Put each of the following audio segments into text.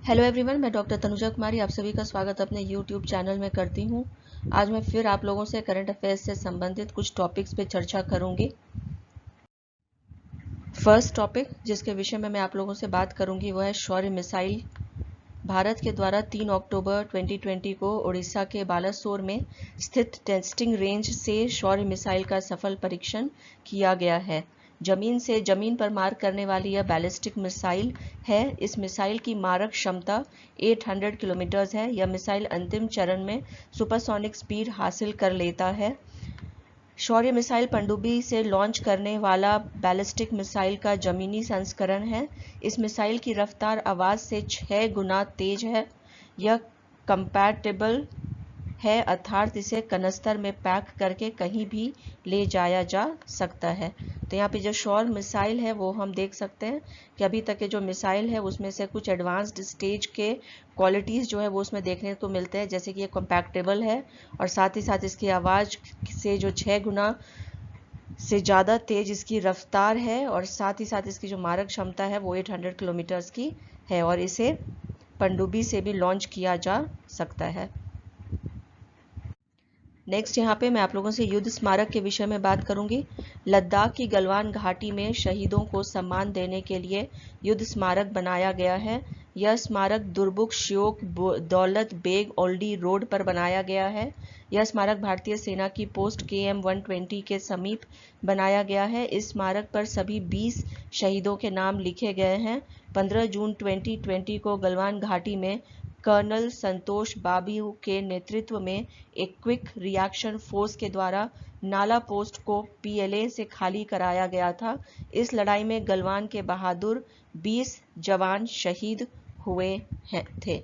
Hello everyone, मैं doctor Tanuja कुमारी आप सभी का स्वागत अपने यूट्यूब चैनल में करती हूँ। आज मैं फिर आप लोगों से करंट अफेयर्स से संबंधित कुछ टॉपिक्स पे चर्चा करूँगी। फर्स्ट टॉपिक जिसके विषय में मैं आप लोगों से बात करूँगी वो है शौर्य मिसाइल। भारत के द्वारा 3 अक्टूबर 2020 को उड़ीसा के बालासोर में स्थित टेस्टिंग रेंज से शौर्य मिसाइल का सफल परीक्षण किया गया है। जमीन से जमीन पर मार करने वाली यह बैलिस्टिक मिसाइल है। इस मिसाइल की मारक क्षमता 800 किलोमीटर है। यह मिसाइल अंतिम चरण में सुपरसोनिक स्पीड हासिल कर लेता है। शौर्य मिसाइल पनडुब्बी से लॉन्च करने वाला बैलिस्टिक मिसाइल का जमीनी संस्करण है। इस मिसाइल की रफ्तार आवाज़ से 6 गुना तेज है। यह कंपैटिबल है, अर्थात इसे कनस्तर में पैक करके कहीं भी ले जाया जा सकता है। तो यहाँ पे जो शौर्य मिसाइल है वो हम देख सकते हैं कि अभी तक के जो मिसाइल है उसमें से कुछ एडवांस्ड स्टेज के क्वालिटीज़ जो है वो उसमें देखने को मिलते हैं, जैसे कि ये कॉम्पैक्टेबल है और साथ ही साथ इसकी आवाज़ से जो 6 गुना से ज़्यादा तेज इसकी रफ्तार है और साथ ही साथ इसकी जो मारक क्षमता है वो 800 किलोमीटर्स की है और इसे पनडुब्बी से भी लॉन्च किया जा सकता है। नेक्स्ट यहाँ पे मैं आप लोगों से युद्ध स्मारक के विषय में बात करूंगी। लद्दाख की गलवान घाटी में शहीदों को सम्मान देने के लिए युद्ध स्मारक बनाया गया है। यह स्मारक दुर्बुक श्योक दौलत बेग ओल्डी रोड पर बनाया गया है। यह स्मारक भारतीय सेना की पोस्ट KM 120 के समीप बनाया गया है। इस स्मारक पर सभी 20 शहीदों के नाम लिखे गए हैं। 15 जून 2020 को गलवान घाटी में कर्नल संतोष बाबू के नेतृत्व में एक क्विक रिएक्शन फोर्स के द्वारा नाला पोस्ट को PLA से खाली कराया गया था। इस लड़ाई में गलवान के बहादुर 20 जवान शहीद हुए थे।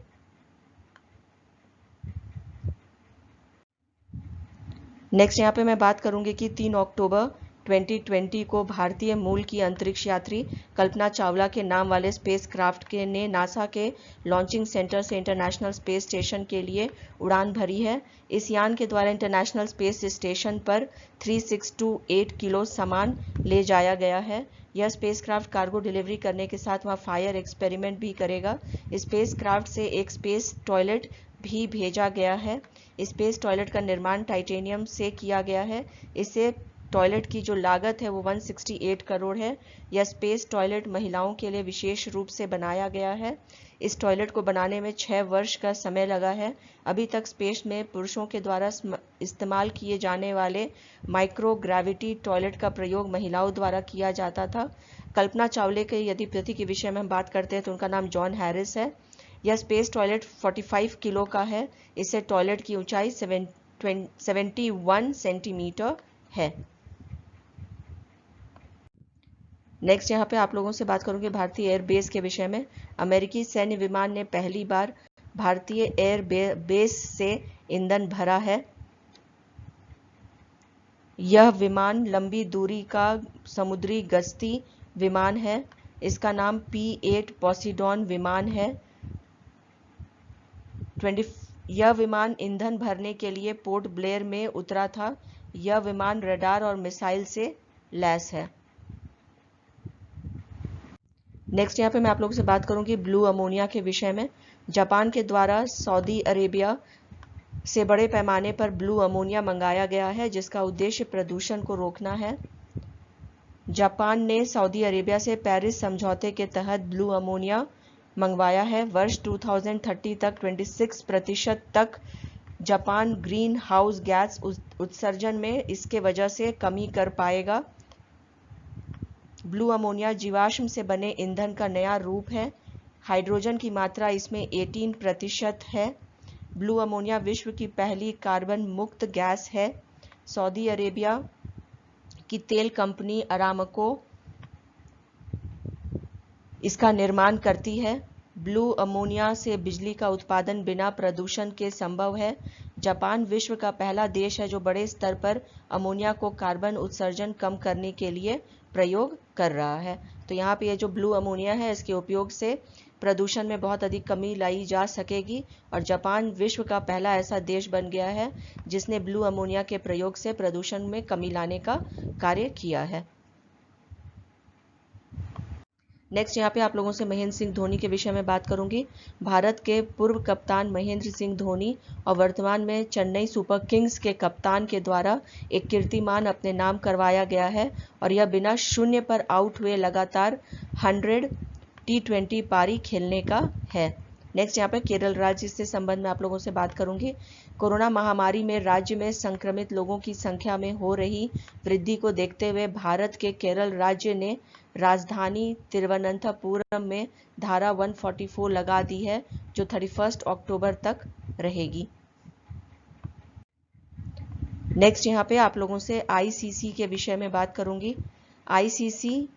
नेक्स्ट यहाँ पे मैं बात करूंगी कि 3 अक्टूबर 2020 को भारतीय मूल की अंतरिक्ष यात्री कल्पना चावला के नाम वाले स्पेस क्राफ्ट ने नासा के लॉन्चिंग सेंटर से इंटरनेशनल स्पेस स्टेशन के लिए उड़ान भरी है। इस यान के द्वारा इंटरनेशनल स्पेस स्टेशन पर 3628 किलो सामान ले जाया गया है। यह स्पेस क्राफ्ट कार्गो डिलीवरी करने के साथ वहाँ फायर एक्सपेरिमेंट भी करेगा। स्पेस क्राफ्ट से एक स्पेस टॉयलेट भी भेजा गया है। स्पेस टॉयलेट का निर्माण टाइटेनियम से किया गया है। इसे टॉयलेट की जो लागत है वो 168 करोड़ है। यह स्पेस टॉयलेट महिलाओं के लिए विशेष रूप से बनाया गया है। इस टॉयलेट को बनाने में 6 वर्ष का समय लगा है। अभी तक स्पेस में पुरुषों के द्वारा इस्तेमाल किए जाने वाले माइक्रो ग्रेविटी टॉयलेट का प्रयोग महिलाओं द्वारा किया जाता था। कल्पना चावला के यदि पति के विषय में हम बात करते हैं तो उनका नाम जॉन हैरिस है। यह स्पेस टॉयलेट 45 किलो का है। इससे टॉयलेट की ऊंचाई 71 सेंटीमीटर है। नेक्स्ट यहाँ पे आप लोगों से बात करूंगी भारतीय एयरबेस के विषय में। अमेरिकी सैन्य विमान ने पहली बार भारतीय एयरबेस से ईंधन भरा है। यह विमान लंबी दूरी का समुद्री गश्ती विमान है। इसका नाम P-8 पोसिडॉन विमान है। यह विमान ईंधन भरने के लिए पोर्ट ब्लेयर में उतरा था। यह विमान रडार और मिसाइल से लैस है। नेक्स्ट यहाँ पे मैं आप लोगों से बात करूंगी ब्लू अमोनिया के विषय में। जापान के द्वारा सऊदी अरेबिया से बड़े पैमाने पर ब्लू अमोनिया मंगाया गया है, जिसका उद्देश्य प्रदूषण को रोकना है। जापान ने सऊदी अरेबिया से पेरिस समझौते के तहत ब्लू अमोनिया मंगवाया है। वर्ष 2030 तक 26% तक जापान ग्रीन हाउस गैस उत्सर्जन में इसके वजह से कमी कर पाएगा। ब्लू अमोनिया जीवाश्म से बने ईंधन का नया रूप है। हाइड्रोजन की मात्रा इसमें 18% है। ब्लू अमोनिया विश्व की पहली कार्बन मुक्त गैस है। सऊदी अरेबिया की तेल कंपनी अरामको इसका निर्माण करती है। ब्लू अमोनिया से बिजली का उत्पादन बिना प्रदूषण के संभव है। जापान विश्व का पहला देश है जो बड़े स्तर पर अमोनिया को कार्बन उत्सर्जन कम करने के लिए प्रयोग कर रहा है। तो यहाँ पे ये जो ब्लू अमोनिया है इसके उपयोग से प्रदूषण में बहुत अधिक कमी लाई जा सकेगी और जापान विश्व का पहला ऐसा देश बन गया है जिसने ब्लू अमोनिया के प्रयोग से प्रदूषण में कमी लाने का कार्य किया है। नेक्स्ट यहाँ पे आप लोगों से महेंद्र सिंह धोनी के विषय में बात करूंगी। भारत के पूर्व कप्तान महेंद्र सिंह धोनी और वर्तमान में चेन्नई सुपर किंग्स के कप्तान के द्वारा एक कीर्तिमान अपने नाम करवाया गया है और यह बिना शून्य पर आउट हुए लगातार 100 T20 पारी खेलने का है। नेक्स्ट यहाँ पे केरल राज्य से संबंध में आप लोगों से बात करूंगी। कोरोना महामारी में राज्य में संक्रमित लोगों की संख्या में हो रही वृद्धि को देखते हुए भारत के केरल राज्य ने राजधानी तिरुवनंतपुरम में धारा 144 लगा दी है, जो 31 अक्टूबर तक रहेगी। नेक्स्ट यहाँ पे आप लोगों से आईसीसी के विषय में बात करूंगी। आईसीसी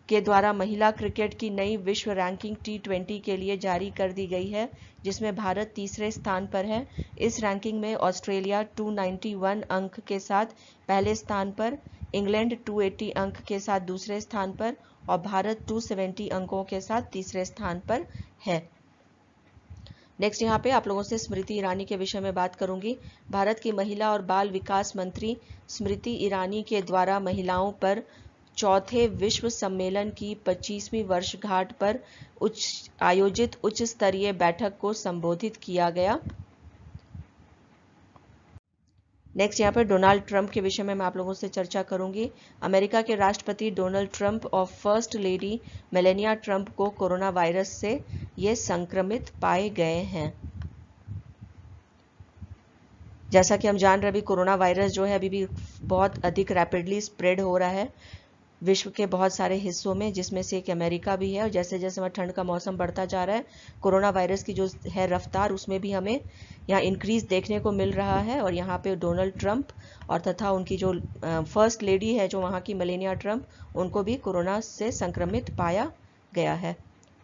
के द्वारा महिला क्रिकेट की नई विश्व रैंकिंग T20 के लिए जारी कर दी गई है, जिसमें भारत तीसरे स्थान पर है। इस रैंकिंग में ऑस्ट्रेलिया 291 अंक के साथ पहले स्थान पर, इंग्लैंड 280 अंक के साथ दूसरे स्थान पर और भारत 270 अंकों के साथ तीसरे स्थान पर है। नेक्स्ट यहाँ पे आप लोगों से स्मृति ईरानी के विषय में बात करूंगी। भारत की महिला और बाल विकास मंत्री स्मृति ईरानी के द्वारा महिलाओं पर चौथे विश्व सम्मेलन की 25वीं वर्षगांठ पर आयोजित उच्च स्तरीय बैठक को संबोधित किया गया। नेक्स्ट यहाँ पर डोनाल्ड ट्रंप के विषय में मैं आप लोगों से चर्चा करूंगी। अमेरिका के राष्ट्रपति डोनाल्ड ट्रंप और फर्स्ट लेडी मेलेनिया ट्रंप को कोरोना वायरस से ये संक्रमित पाए गए हैं। जैसा कि हम जान रहे हैं, अभी कोरोना वायरस जो है अभी भी बहुत अधिक रैपिडली स्प्रेड हो रहा है विश्व के बहुत सारे हिस्सों में, जिसमें से एक अमेरिका भी है। और जैसे जैसे हमारा ठंड का मौसम बढ़ता जा रहा है, कोरोना वायरस की जो है रफ्तार, उसमें भी हमें यहाँ इंक्रीज देखने को मिल रहा है। और यहाँ पे डोनाल्ड ट्रंप और तथा उनकी जो फर्स्ट लेडी है जो वहाँ की मेलेनिया ट्रंप, उनको भी कोरोना से संक्रमित पाया गया है।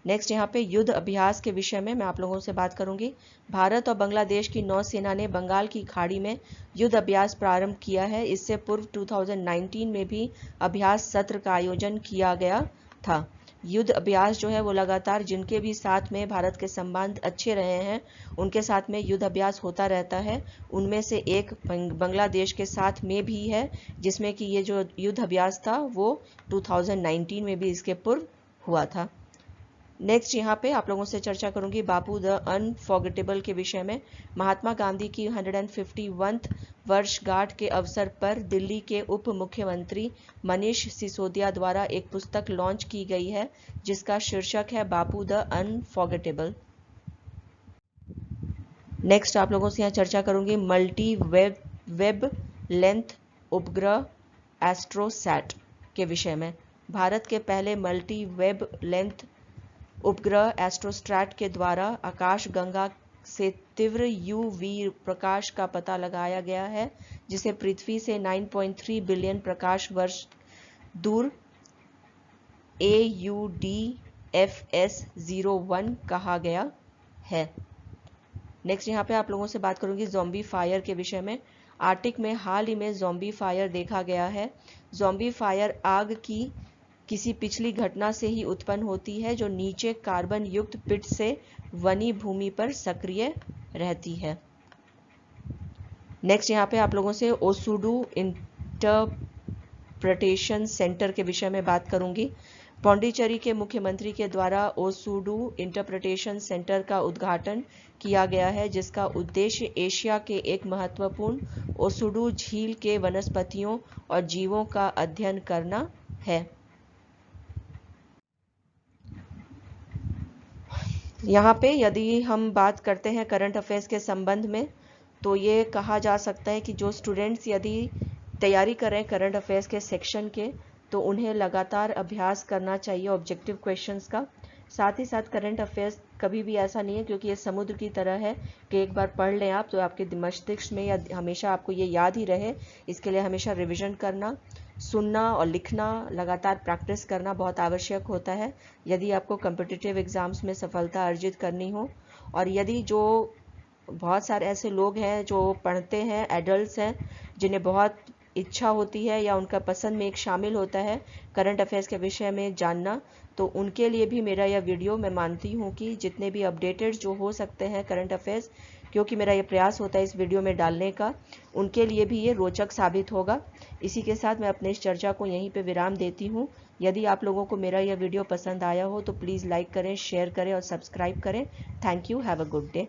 नेक्स्ट यहाँ पे युद्ध अभ्यास के विषय में मैं आप लोगों से बात करूंगी। भारत और बांग्लादेश की नौसेना ने बंगाल की खाड़ी में युद्ध अभ्यास प्रारंभ किया है। इससे पूर्व 2019 में भी अभ्यास सत्र का आयोजन किया गया था। युद्ध अभ्यास जो है वो लगातार जिनके भी साथ में भारत के संबंध अच्छे रहे हैं उनके साथ में युद्ध अभ्यास होता रहता है। उनमें से एक बांग्लादेश के साथ में भी है, जिसमें कि ये जो युद्ध अभ्यास था वो 2019 में भी इसके पूर्व हुआ था। नेक्स्ट यहाँ पे आप लोगों से चर्चा करूंगी बापू द अनफॉरगेटेबल के विषय में। महात्मा गांधी की 151th वर्षगांठ के अवसर पर दिल्ली के उप मुख्यमंत्री मनीष सिसोदिया द्वारा एक पुस्तक लॉन्च की गई है, जिसका शीर्षक है बापू द अनफॉरगेटेबल। नेक्स्ट आप लोगों से यहाँ चर्चा करूंगी मल्टी वेब लेंथ उपग्रह एस्ट्रोसैट के विषय में। भारत के पहले मल्टी वेब लेंथ उपग्रह एस्ट्रोसैट के द्वारा आकाशगंगा से तीव्र UV प्रकाश का पता लगाया गया है, जिसे पृथ्वी से 9.3 बिलियन प्रकाश वर्ष दूर AUDFS-01 कहा गया है। नेक्स्ट यहाँ पे आप लोगों से बात करूंगी ज़ॉम्बी फायर के विषय में। आर्टिक में हाल ही में ज़ॉम्बी फायर देखा गया है। ज़ॉम्बी फायर आग की किसी पिछली घटना से ही उत्पन्न होती है, जो नीचे कार्बन युक्त पिट से वनी भूमि पर सक्रिय रहती है। नेक्स्ट यहाँ पे आप लोगों से ओसुडू इंटरप्रिटेशन सेंटर के विषय में बात करूंगी। पौंडीचेरी के मुख्यमंत्री के द्वारा ओसुडू इंटरप्रिटेशन सेंटर का उद्घाटन किया गया है, जिसका उद्देश्य एशिया के एक महत्वपूर्ण ओसुडू झील के वनस्पतियों और जीवों का अध्ययन करना है। यहाँ पे यदि हम बात करते हैं करंट अफेयर्स के संबंध में, तो ये कहा जा सकता है कि जो स्टूडेंट्स यदि तैयारी कर रहे हैं करंट अफेयर्स के सेक्शन के, तो उन्हें लगातार अभ्यास करना चाहिए ऑब्जेक्टिव क्वेश्चंस का। साथ ही साथ करंट अफेयर्स कभी भी ऐसा नहीं है क्योंकि ये समुद्र की तरह है कि एक बार पढ़ लें आप तो आपके मस्तिष्क में या हमेशा आपको ये याद ही रहे। इसके लिए हमेशा रिविजन करना, सुनना और लिखना, लगातार प्रैक्टिस करना बहुत आवश्यक होता है यदि आपको कॉम्पिटिटिव एग्जाम्स में सफलता अर्जित करनी हो। और यदि जो बहुत सारे ऐसे लोग हैं जो पढ़ते हैं, एडल्ट्स हैं, जिन्हें बहुत इच्छा होती है या उनका पसंद में एक शामिल होता है करंट अफेयर्स के विषय में जानना, तो उनके लिए भी मेरा यह वीडियो मैं मानती हूँ कि जितने भी अपडेटेड जो हो सकते हैं करंट अफेयर्स, क्योंकि मेरा ये प्रयास होता है इस वीडियो में डालने का, उनके लिए भी ये रोचक साबित होगा। इसी के साथ मैं अपने इस चर्चा को यहीं पे विराम देती हूँ। यदि आप लोगों को मेरा यह वीडियो पसंद आया हो तो प्लीज़ लाइक करें, शेयर करें और सब्सक्राइब करें। Thank you. Have a good day.